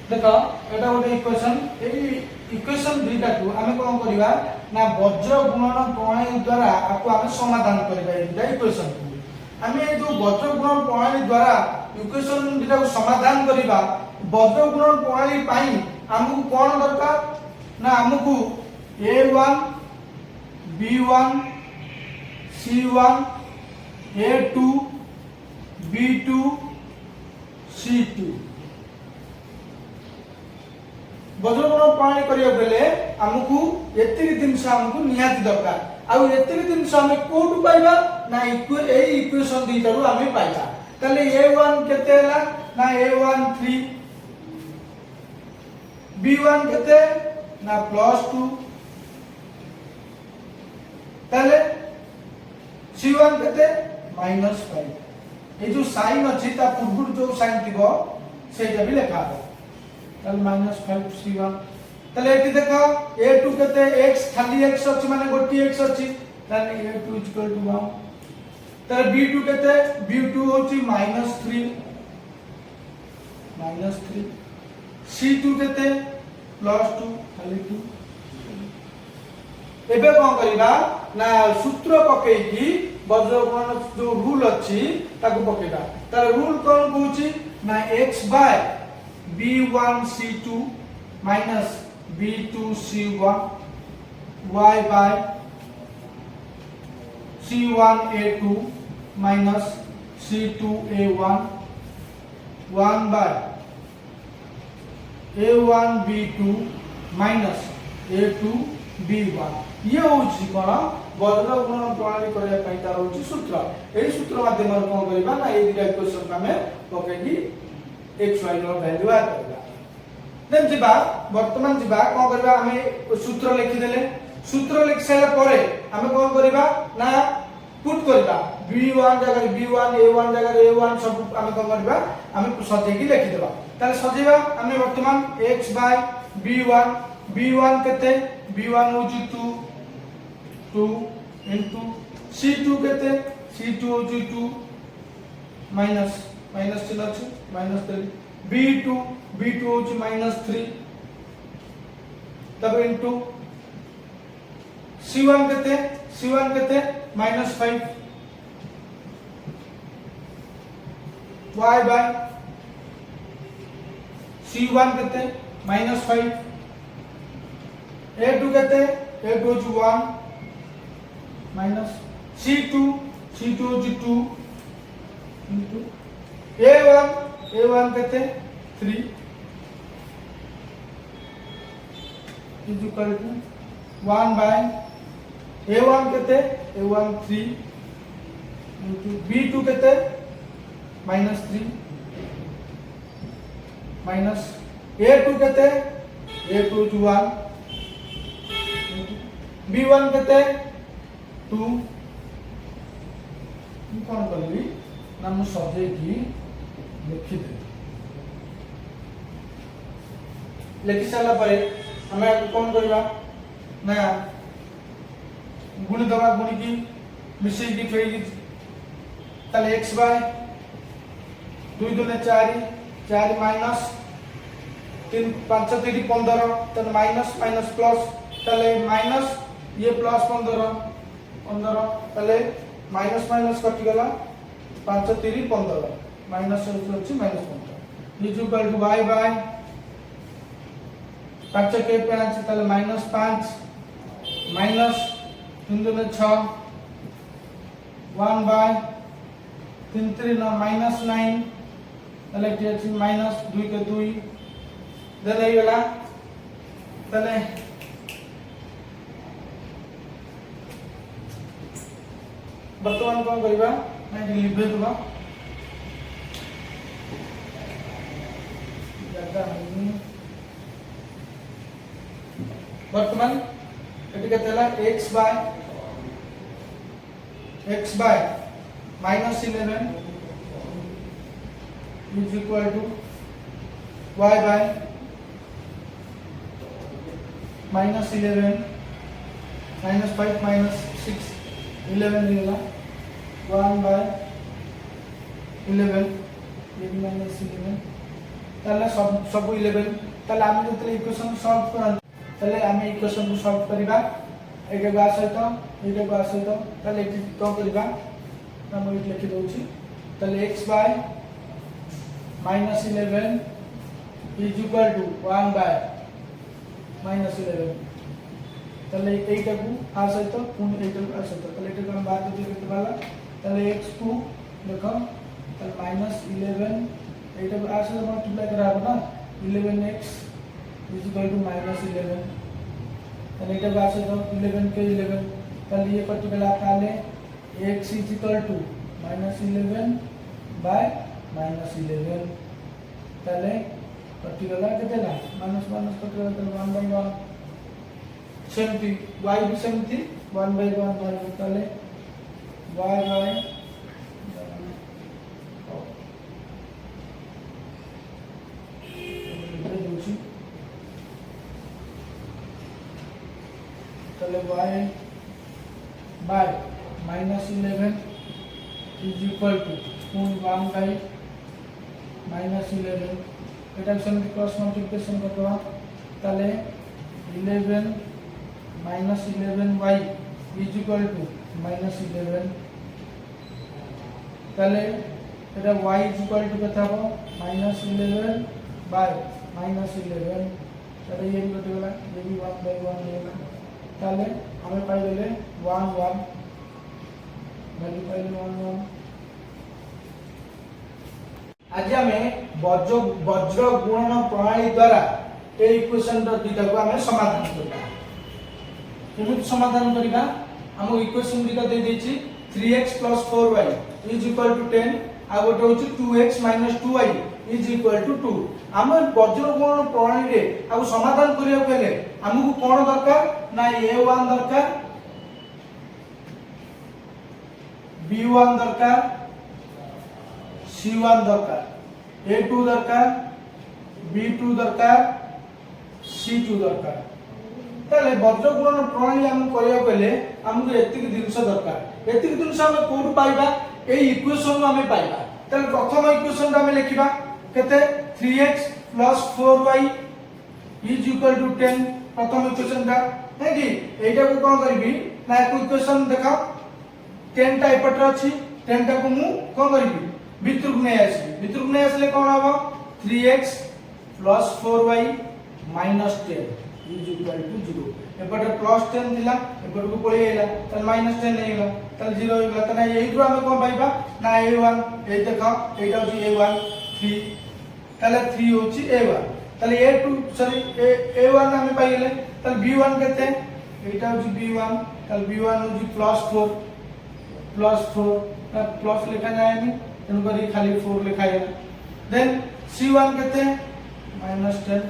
देखो एटा गोटे इक्वेशन एई इक्वेशन दुईटा को आमे कोन करबा ना वज्र गुणन प्रणाली द्वारा आपको आमे समाधान करबा एई दुईटा इक्वेशन को आमे जो वज्र गुणन प्रणाली द्वारा इक्वेशन दुईटा को समाधान करबा वज्र गुणन प्रणाली पाई हमकु कोन दरकार ना हमकु a1 b1 c1 a2 b2 c2 वज्रगुण प्रणाली करिया बेले हमकु एतिक जिनस हमकु निहाती दरकार आ एतिक जिनस हम कोड पाइबा ना ए इक्वेशन दीटारु हम पाइबा तले a1 केते हला ना a1 3 b1 केते ना +2 तले c1 केते -5 ए जो साइन अछि ता पूर्व जो साइन थिबो सेटा भी लिखा हो तल -5 c1 तले एटी देखो a2 केते x खाली x अछि माने गोटी x अछि तले a2 = 1 तले b2 केते b2 होछि -3 c2 केते +2 खाली 2 एबे कोन करिबा ना सूत्र पकेई की वज्रगुणन जो रूल अछि ताको पकेइबा तार रूल कोन कहूछि ना x by b1 c2 minus b2 c1 y by c1 a2 minus c2 a1 1 by a1 b2 minus a2 b1 ये होछि कोन वज्र गुणन प्रणाली करया पई तार होछि सूत्र एई सूत्र माध्यम रे कोन करबा ना ए दिटा इक्वेशन का में पकेगी x y नो वैल्यू आ करबा देन जिबा वर्तमान जिबा कोन करबा हमें सूत्र लिखि देले सूत्र लिख साइला परे हमें कोन करबा ना पुट करबा b1 जगह b1 a1 जगह a1 सब हमें कोन करबा हमें सजेकी लिखि देबा ताले सजेबा हमें वर्तमान x बाय b1 केते b1 होछि 2 into c2 केते c2 होछि 2 माइनस चिन्ह अछि -3 b2 होछि -3 तब into c1 केते -5 y by c1 केते -5 a2 केते a2 होछि 1 minus c2 होछि 2 into a1 केते 3 is equal to 1 by a1 केते a1 3 into b2 केते -3 minus a2 केते a2 is 1 b1 केते 2 कोन करबी ना मु सजे की लिखि दे लिखि साला परे हमें कोन करबा ना गुणी दबा गुणी की मिसई की फेई तले x बाय 2 2 4 माइनस 3 5 3 15 तन माइनस प्लस तले माइनस ये प्लस 15 तले माइनस कटि गला 5 3 15 माइनस होछि -15 is equal to y by 5 के 5 तले -5 माइनस 3 2 6 1 बाय 3 3 -9 तले के अछि -2 के 2 दे रही गला तले वर्तमान कोन करबा ना लिख देबा वर्तमान एटी केतेला x by -11 is equal to y by -11 -5 -6 11 लेला 1 by 11 11 ताले सब 11 ताले हम जतले इक्वेशन सॉल्व करन ताले हम इक्वेशन को सॉल्व करबा एटा को आसयत ताले एटी तो करबा हम एटी लिखि दोछि ताले x by -11 is equal to 1 by -11 ताले एटा को आसयत पुन एटा को आसयत ताले एटा को हम बात करते वाला ताले x को देखो ताले -11 एटा को आसयत मल्टीप्लाई कराबो ना 11x is equal to -11 ताले एटा को आसयत 11 के 11 ताले ये पर्टिकुलर ताले x is equal to -11 by -11 ताले पर्टिकुलर केते ना माइनस माइनस पर्टिकुलर 1 by 1 सेमती y भी सेमती 1 by 1 ताले y by ताले y by -11 is equal to 1 by -11 এটা সেমতি ক্রস মাল্টিপ্লিকেশন করবা তাহলে 11 -11y is equal to -11 তাহলে এটা y is equal to কত হবে -11 by -11 তাহলে ये भी कट गला ये भी 1 by 1 हो गला তাহলে আমরা পাই গেলে 1 1 ভ্যালু পাইলে 1 1 आज आमे वज्र गुणन प्रणाली द्वारा ए इक्वेशन रो दिटा को आमे समाधान करबा केमिति समाधान करबा हम इक्वेशन दिटा दे देछि 3x 4y is equal to 10 आ गोटे होछि 2x 2y is equal to 2 हम वज्र गुणन प्रणाली रे आ समाधान करिया पहले हमहु कोन दरकार ना a1 दरकार b1 दरकार C1 दरकार A2 दरकार B2 दरकार C2 दरकार ताले वज्र गुणन प्रणाली हम करिया पहले हमको एतिक जिंस दरकार एतिक जिंस हम कोड पाइबा ए इक्वेशन हम पाइबा ताले प्रथम इक्वेशन हम लिखिबा केते 3x 4y is equal to 10 प्रथम इक्वेशन का है कि एटा को कोन करबी ना इक्वेशन देखा 10 टा एपटर अछि 10 टा को मु कोन करबी भितर को नहीं आसले कौन हम 3x 4y -10 is equal to 0 एपटे +10 दिला एपटे को पळे आइला त -10 नहीं गला त 0 हो गला त यही तो हम कोन पाइबा ना a1 ए देखो एटा होची a1 3 तले 3 होची a1 तले a2 सॉरी a1 हम पाइले त b1 केते एटा होची b1 त b1 होची +4 प्लस लिखा जाएनी तेनकरी खाली 4 लिखाया देन C1 केते -10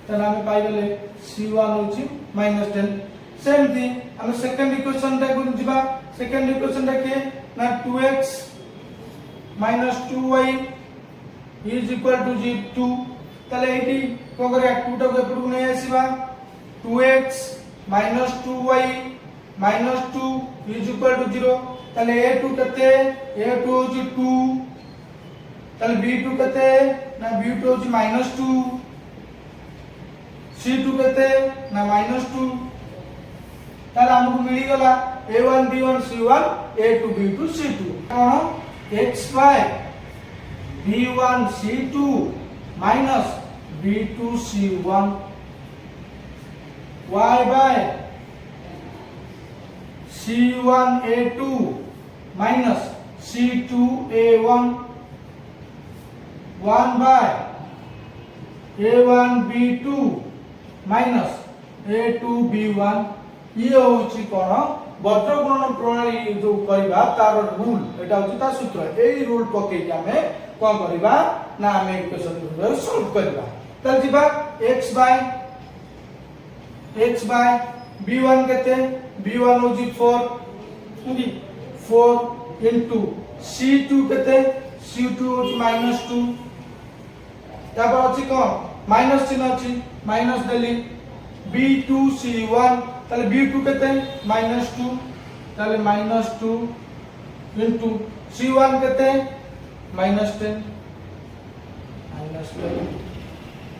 तन हम पाइ गेले C1 होची -10 सेम थी हम सेकंड इक्वेशन टा गुण दिबा सेकंड इक्वेशन टा के ना 2x 2y is equal to 2 तले एटी को करे 2 टा को एपट को नै आसीबा 2x 2y -2 is equal to 0 तले a2 कते a2 होची 2 तले b2 कते ना b2 होची -2 c2 कते ना -2 तले हमको मिली गला a1 b1 c1 a2 b2 c2 cone x by b1 c2 minus b2 c1 y by c1 a2 minus C2 A1 1 by A1 B2 minus A2 B1 ये होची कोन वज्र गुणन प्रणाली जो करबा तार रूल एटा होची ता सूत्र एई रूल पके के हमें कोन करबा ना हमें इक्वेशन सॉल्व करबा त जिबा x by b1 केते b1 होची 4 4 into c2 केते c2 होची -2 तापर अछि कोन माइनस चिन्ह अछि माइनस देली b2 c1 ताले b2 केते -2 ताले -2 into c1 केते -10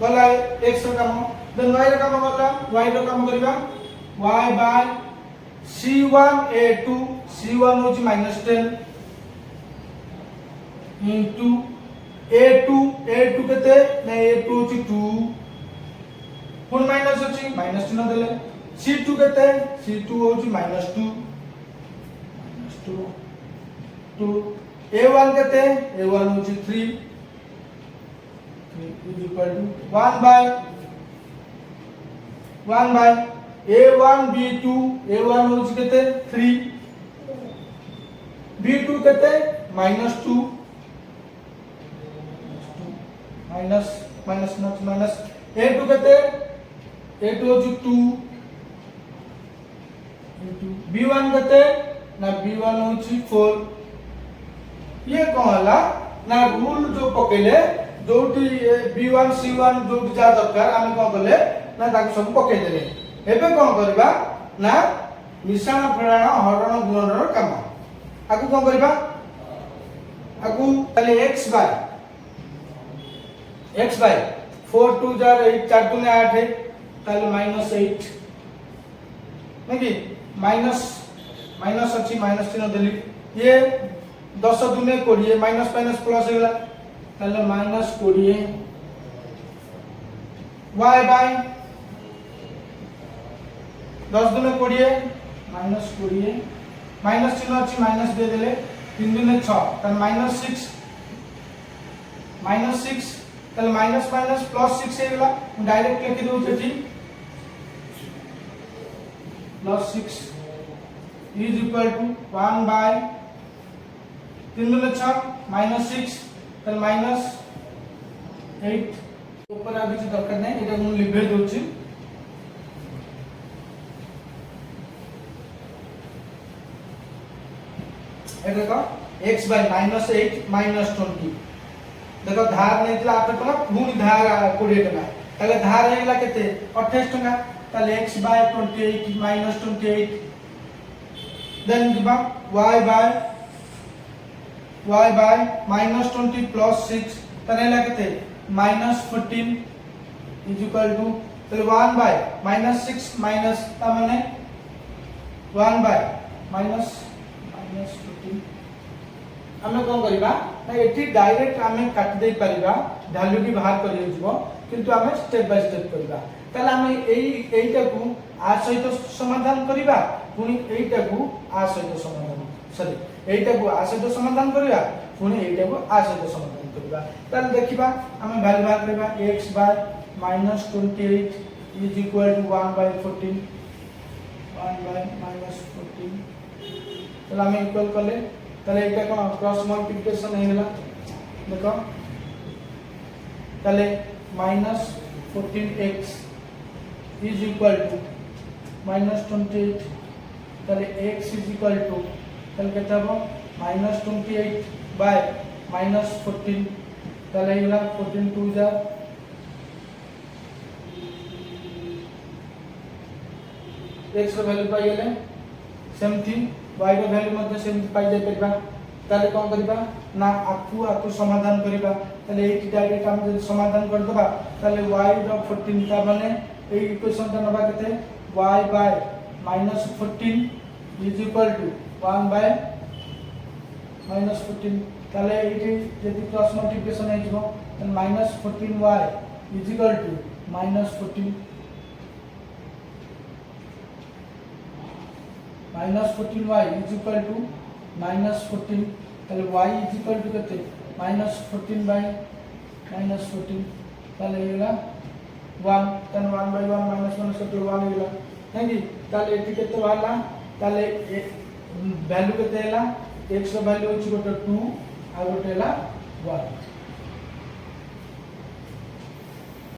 गला x रो काम देन y रो काम गला y रो काम करबा y बाय c1a2 c1 होची -10 into a2 केते ना a2 होची 2 पुन माइनस होची माइनस चिन्ह देले c2 केते c2 होची -2 2 a1 केते a1 होची 3 is equal to 1 by a1 b2 a1 होची केते 3 b2 केते -2 माइनस नॉट माइनस a2 केते a2 होची 2 into b1 केते ना b1 होची 4 ये कौन हला ना रूल जो पकेले जोटी b1 c1 जो जा दरकार हम कोन करले ना ताको सब पके देले एबे कोन करबा ना मिश्रण फेड़ाण हरण गुणन काम आकु कोन करबा आकु तले x बाय 4 2 जार 8 4 2 ने 8 है तले -8 नहीं माइनस अच्छी माइनस चिन्ह देली ये 10 दुने 20 माइनस माइनस प्लस होगला ताले -20 y बाय 10 दुने 20 -20 माइनस चिन्ह अच्छी माइनस दे देले 3 दुने 6 ताले -6 ताले माइनस माइनस प्लस 6 होगला डायरेक्ट लिखि दउ छथि +6 is equal to 1 by 3 दुने 6 -6 ताले -8 ऊपर आ किसी दरकार नहीं एटा हम लिखे दोछि ए देखो x by -8 -20 देखो धार नहीं थला 8 टका पुनी धार 20 टका ताले धार हेला केते 28 टका ताले x by 28 -28 देन दिबा y by -20 plus 6 तने हेला केते -14 is equal to ताले 1 by -6 माइनस ता माने 1 by -14 हमें कोन करिबा ना एठी डायरेक्ट हमें काट दे परिबा वैल्यू की बाहर करियो जबो किंतु हमें स्टेप बाय स्टेप करिबा ताले हमें एईटा को आ सहित समाधान करिबा पुनी एईटा को आ सहित समाधान सॉरी एईटा को आ सहित समाधान करिबा पुनी एईटा को आ सहित समाधान करिबा ताले देखिबा हमें वैल्यू बाहर करिबा x by -28 is equal to 1 by 14 ताले हमें इक्वल करले ताले एटा कोन क्रॉस मल्टीप्लिकेशन हेला देखो ताले -14x is equal to -28 ताले x is equal to ताले केता हो -28 by -14 ताले हेला 14 2 जा x रो वैल्यू पाई गेले सेम थिंग y रो वैल्यू मध्ये सेम पाई जाय परबा ताले कोन करबा ना आकु समाधान करबा ताले एटी डायरेक्ट हम जब समाधान कर दबा ताले y रो 14 ता माने ए इक्वेशन ता नबा केते y by -14 is equal to 1 by -14 ताले एटी यदि क्रॉस मल्टीप्लिकेशन है जबो त -14y is equal to -14 -14y is equal to -14 ताले y is equal to केते -14 by -14 ताले हेला 1 तन 1 by 1 -1 केते 1 हेला हेगी ताले एटी केते वाला ताले वैल्यू केते हेला x रो वैल्यू अछि गोटे 2 आ गोटे हेला 1